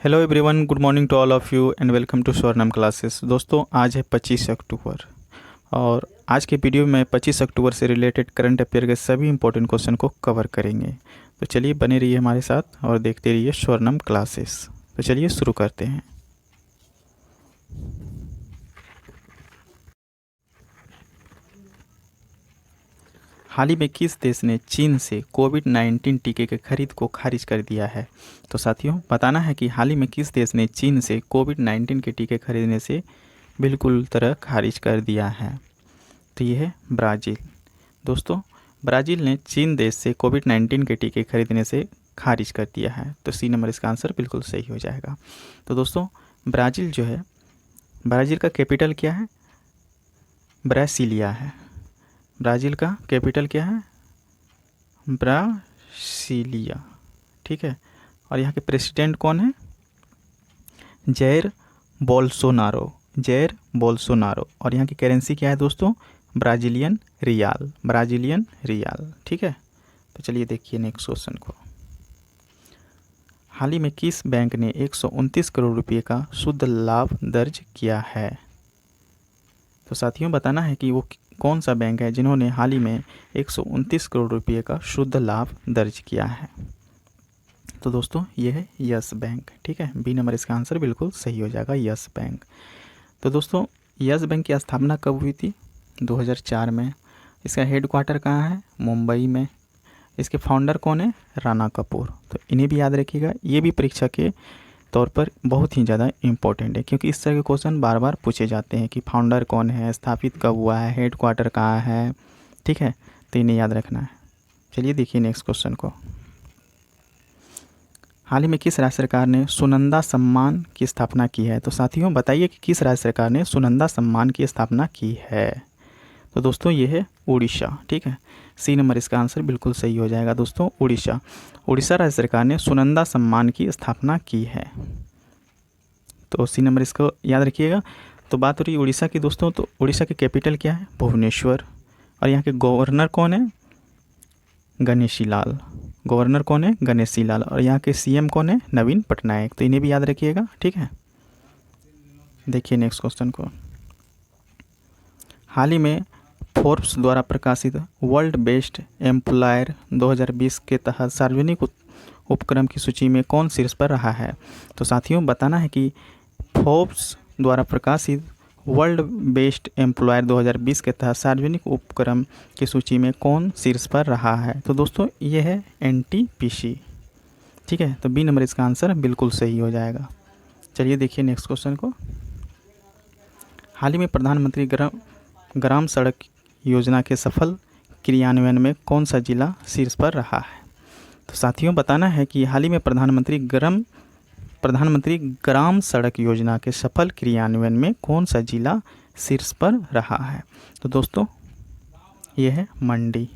Hello everyone, good morning to all of you and welcome to Swarnam classes. दोस्तों, आज है 25 अक्टूबर और आज के वीडियो में 25 अक्टूबर से रिलेटेड करंट अफेयर के सभी इंपॉर्टेंट क्वेश्चन को कवर करेंगे। तो चलिए बने रहिए हमारे साथ और देखते रहिए स्वर्णम क्लासेस। तो चलिए शुरू करते हैं। हाल ही में किस देश ने चीन से कोविड-19 टीके के खरीद को खारिज कर दिया है? तो साथियों, बताना है कि हाल ही में किस देश ने चीन से कोविड-19 के टीके खरीदने से बिल्कुल तरह खारिज कर दिया है। तो ये है ब्राज़ील। दोस्तों, ब्राज़ील ने चीन देश से कोविड-19 के टीके खरीदने से खारिज कर दिया है। तो सी नंबर इसका आंसर बिल्कुल सही हो जाएगा। तो दोस्तों, ब्राज़ील जो है, ब्राज़ील का कैपिटल क्या है? ब्रासिलिया है। ब्राज़ील का कैपिटल क्या है? ब्रासिलिया। ठीक है। और यहाँ के प्रेसिडेंट कौन है? Jair Bolsonaro. Jair Bolsonaro. और यहाँ की करेंसी क्या है दोस्तों? ब्राज़ीलियन रियाल। ब्राज़ीलियन रियाल। ठीक है। तो चलिए देखिए नेक्स्ट क्वेश्चन को। हाल ही में किस बैंक ने 129 करोड़ रुपए का शुद्ध लाभ दर्ज किया है? तो साथियों, बताना है कि वो कौन सा बैंक है जिन्होंने हाल ही में 129 करोड़ रुपए का शुद्ध लाभ दर्ज किया है। तो दोस्तों, ये है यस बैंक। ठीक है। बी नंबर इसका आंसर बिल्कुल सही हो जाएगा, यस बैंक। तो दोस्तों, यस बैंक की स्थापना कब हुई थी? 2004 में। इसका हेडक्वार्टर कहाँ है? मुंबई में। इसके फाउंडर कौन है? राणा कपूर। तो इन्हें भी याद रखिएगा, ये भी परीक्षा के तौर पर बहुत ही ज़्यादा इम्पोर्टेंट है, क्योंकि इस तरह के क्वेश्चन बार बार पूछे जाते हैं कि फाउंडर कौन है, स्थापित कब हुआ है, हेडक्वार्टर कहाँ है। ठीक है। तो इन्हें याद रखना है। चलिए देखिए नेक्स्ट क्वेश्चन को। हाल ही में किस राज्य सरकार ने सुनंदा सम्मान की स्थापना की है? तो साथियों, बताइए कि किस राज्य सरकार ने सुनंदा सम्मान की स्थापना की है? तो दोस्तों, ये है उड़ीसा। ठीक है। सी नंबर इसका आंसर बिल्कुल सही हो जाएगा दोस्तों, उड़ीसा। उड़ीसा राज्य सरकार ने सुनंदा सम्मान की स्थापना की है। तो सी नंबर इसको याद रखिएगा। तो बात हो रही है उड़ीसा की दोस्तों, तो उड़ीसा की कैपिटल क्या है? भुवनेश्वर। और यहाँ के गवर्नर कौन है? गणेशी लाल। गवर्नर कौन है? गणेशी लाल। और यहाँ के सीएम कौन है? नवीन पटनायक। तो इन्हें भी याद रखिएगा। ठीक है। देखिए नेक्स्ट क्वेश्चन को। हाल ही में फोर्ब्स द्वारा प्रकाशित वर्ल्ड बेस्ट एम्प्लॉयर 2020 के तहत सार्वजनिक उपक्रम की सूची में कौन शीर्ष पर रहा है? तो साथियों, बताना है कि फोर्ब्स द्वारा प्रकाशित वर्ल्ड बेस्ट एम्प्लॉयर 2020 के तहत सार्वजनिक उपक्रम की सूची में कौन शीर्ष पर रहा है? तो दोस्तों, ये है एनटीपीसी। ठीक है। तो बी नंबर इसका आंसर बिल्कुल सही हो जाएगा। चलिए देखिए नेक्स्ट क्वेश्चन को। हाल ही में प्रधानमंत्री ग्राम सड़क योजना के सफल क्रियान्वयन में कौन सा जिला शीर्ष पर रहा है? तो साथियों, बताना है कि हाल ही में प्रधानमंत्री ग्राम सड़क योजना के सफल क्रियान्वयन में कौन सा जिला शीर्ष पर रहा है? तो दोस्तों, ये है मंडी।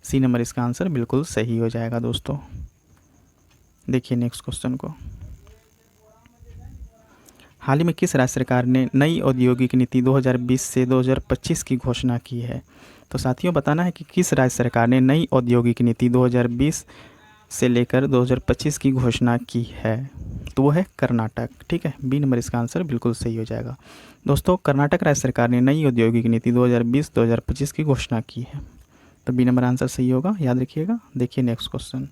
सी नंबर इसका आंसर बिल्कुल सही हो जाएगा दोस्तों। देखिए नेक्स्ट क्वेश्चन को। हाल ही में किस राज्य सरकार ने नई औद्योगिक नीति 2020 से 2025 की घोषणा की है? तो साथियों, बताना है कि किस राज्य सरकार ने नई औद्योगिक नीति 2020 से लेकर 2025 की घोषणा की है? तो वो है कर्नाटक। ठीक है। बी नंबर इसका आंसर बिल्कुल सही हो जाएगा दोस्तों। कर्नाटक राज्य सरकार ने नई औद्योगिक नीति 2020-2025 की घोषणा की है। तो बी नंबर आंसर सही होगा, याद रखिएगा। देखिए नेक्स्ट क्वेश्चन।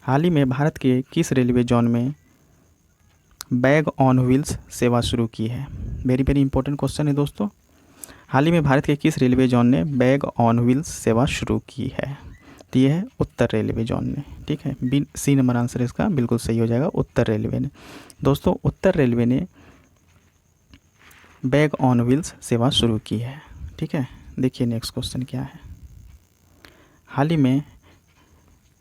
हाल ही में भारत के किस रेलवे जोन में बैग ऑन व्हील्स सेवा शुरू की है? वेरी वेरी इंपॉर्टेंट क्वेश्चन है दोस्तों। हाल ही में भारत के किस रेलवे जोन ने बैग ऑन व्हील्स सेवा शुरू की है? तो ये है उत्तर रेलवे जोन ने। ठीक है। बी सी नंबर आंसर इसका बिल्कुल सही हो जाएगा, उत्तर रेलवे ने। दोस्तों, उत्तर रेलवे ने बैग ऑन व्हील्स सेवा शुरू की है। ठीक है। देखिए नेक्स्ट क्वेश्चन क्या है। हाल ही में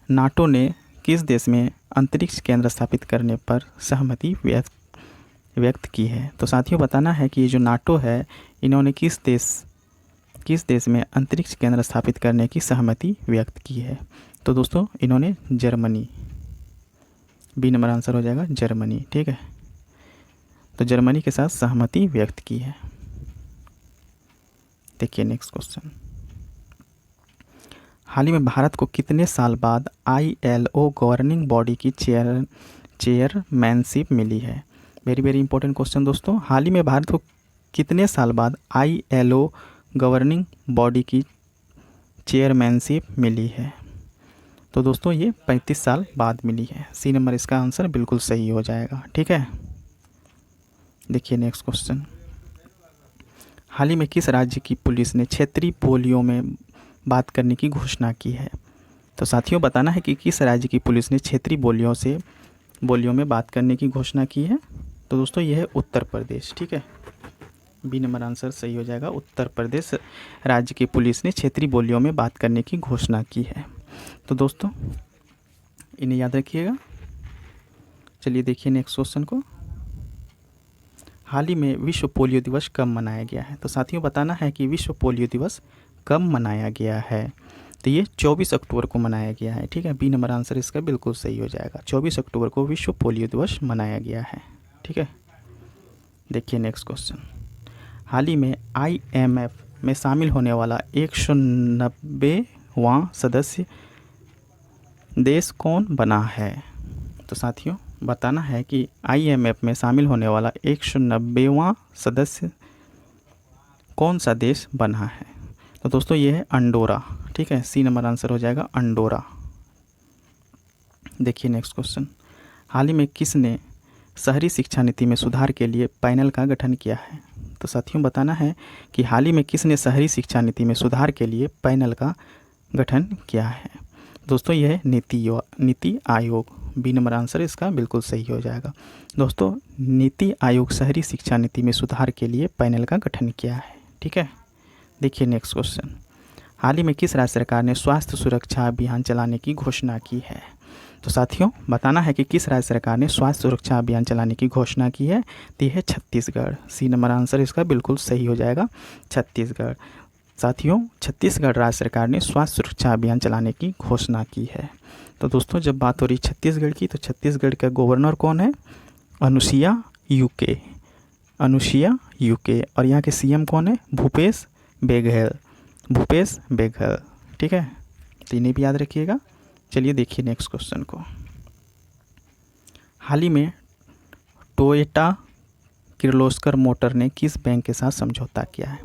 नाटो ने किस देश में अंतरिक्ष केंद्र स्थापित करने पर सहमति व्यक्त की है? तो साथियों, बताना है कि ये जो नाटो है, इन्होंने किस देश में अंतरिक्ष केंद्र स्थापित करने की सहमति व्यक्त की है? तो दोस्तों, इन्होंने जर्मनी। बी नंबर आंसर हो जाएगा जर्मनी। ठीक है। तो जर्मनी के साथ सहमति व्यक्त की है। देखिए नेक्स्ट क्वेश्चन। हाल ही में भारत को कितने साल बाद ILO गवर्निंग बॉडी की चेयरमैनशिप मिली है। वेरी वेरी इंपॉर्टेंट क्वेश्चन दोस्तों। हाल ही में भारत को कितने साल बाद ILO गवर्निंग बॉडी की चेयरमैनशिप मिली है? तो दोस्तों ये 35 साल बाद मिली है। सी नंबर इसका आंसर बिल्कुल सही हो जाएगा। ठीक है, देखिए नेक्स्ट क्वेश्चन। हाल ही में किस राज्य की पुलिस ने क्षेत्रीय बोलियों में बात करने की घोषणा की है? तो साथियों बताना है कि किस राज्य की पुलिस ने क्षेत्रीय बोलियों में बात करने की घोषणा की है। तो दोस्तों यह है उत्तर प्रदेश। ठीक है, बी नंबर आंसर सही हो जाएगा। उत्तर प्रदेश राज्य की पुलिस ने क्षेत्रीय बोलियों में बात करने की घोषणा की है। तो दोस्तों इन्हें याद रखिएगा। चलिए देखिए नेक्स्ट क्वेश्चन को। हाल ही में विश्व पोलियो दिवस कब मनाया गया है? तो साथियों बताना है कि विश्व पोलियो दिवस कब मनाया गया है। तो ये 24 अक्टूबर को मनाया गया है। ठीक है, बी नंबर आंसर इसका बिल्कुल सही हो जाएगा। 24 अक्टूबर को विश्व पोलियो दिवस मनाया गया है। ठीक है, देखिए नेक्स्ट क्वेश्चन। हाल ही में IMF में शामिल होने वाला 190वां सदस्य देश कौन बना है? तो साथियों बताना है कि IMF में शामिल होने वाला 190वां सदस्य कौन सा देश बना है? तो दोस्तों ये है अंडोरा। ठीक है, सी नंबर आंसर हो जाएगा अंडोरा। देखिए नेक्स्ट क्वेश्चन। हाल ही में किसने शहरी शिक्षा नीति में सुधार के लिए पैनल का गठन किया है? तो साथियों बताना है कि हाल ही में किसने शहरी शिक्षा नीति में सुधार के लिए पैनल का गठन किया है? दोस्तों यह है NITI Aayog. B number answer इसका बिल्कुल सही हो जाएगा। दोस्तों नीति आयोग शहरी शिक्षा नीति में सुधार के लिए पैनल का गठन किया है। ठीक है, देखिए नेक्स्ट क्वेश्चन। हाल ही में किस राज्य सरकार ने स्वास्थ्य सुरक्षा अभियान चलाने की घोषणा की है? तो साथियों बताना है कि किस राज्य सरकार ने स्वास्थ्य सुरक्षा अभियान चलाने की घोषणा की है। तो यह है छत्तीसगढ़। सी नंबर आंसर इसका बिल्कुल सही हो जाएगा, छत्तीसगढ़। साथियों छत्तीसगढ़ राज्य सरकार ने स्वास्थ्य सुरक्षा अभियान चलाने की घोषणा की है। तो दोस्तों जब बात हो रही छत्तीसगढ़ की, तो छत्तीसगढ़ का गवर्नर कौन है? अनुसुईया उइके। और यहाँ के CM कौन है? भूपेश बघेल। ठीक है, तो इन्हें भी याद रखिएगा। चलिए देखिए नेक्स्ट क्वेश्चन को। हाल ही में टोयोटा किर्लोस्कर मोटर ने किस बैंक के साथ समझौता किया है?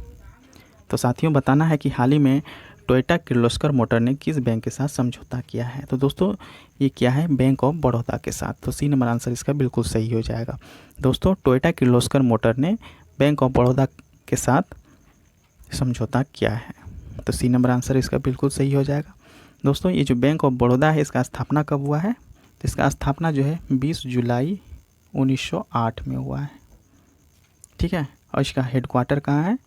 तो साथियों बताना है कि हाल ही में टोयोटा किर्लोस्कर मोटर ने किस बैंक के साथ समझौता किया है? तो दोस्तों ये क्या है? बैंक ऑफ बड़ौदा के साथ। तो सी नंबर आंसर इसका बिल्कुल सही हो जाएगा। दोस्तों टोयोटा किर्लोस्कर मोटर ने बैंक ऑफ बड़ौदा के साथ समझौता किया है। तो सी नंबर आंसर इसका बिल्कुल सही हो जाएगा। दोस्तों ये जो बैंक ऑफ बड़ौदा है इसका स्थापना कब हुआ है? तो इसका स्थापना जो है 20 जुलाई 1908 में हुआ है। ठीक है, और इसका हेडक्वार्टर कहाँ है?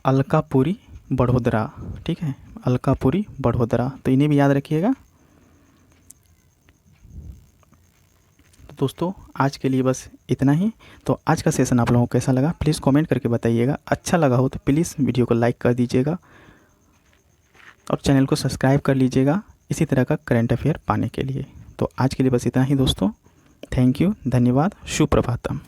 अलकापुरी बड़ोदरा। ठीक है, अलकापुरी बड़ोदरा। तो इन्हें भी याद रखिएगा। तो दोस्तों आज के लिए बस इतना ही। तो आज का सेशन आप लोगों को कैसा लगा प्लीज़ कमेंट करके बताइएगा। अच्छा लगा हो तो प्लीज़ वीडियो को लाइक कर दीजिएगा और चैनल को सब्सक्राइब कर लीजिएगा इसी तरह का करंट अफेयर पाने के लिए। तो आज के लिए बस इतना ही दोस्तों। थैंक यू, धन्यवाद, सुप्रभातम।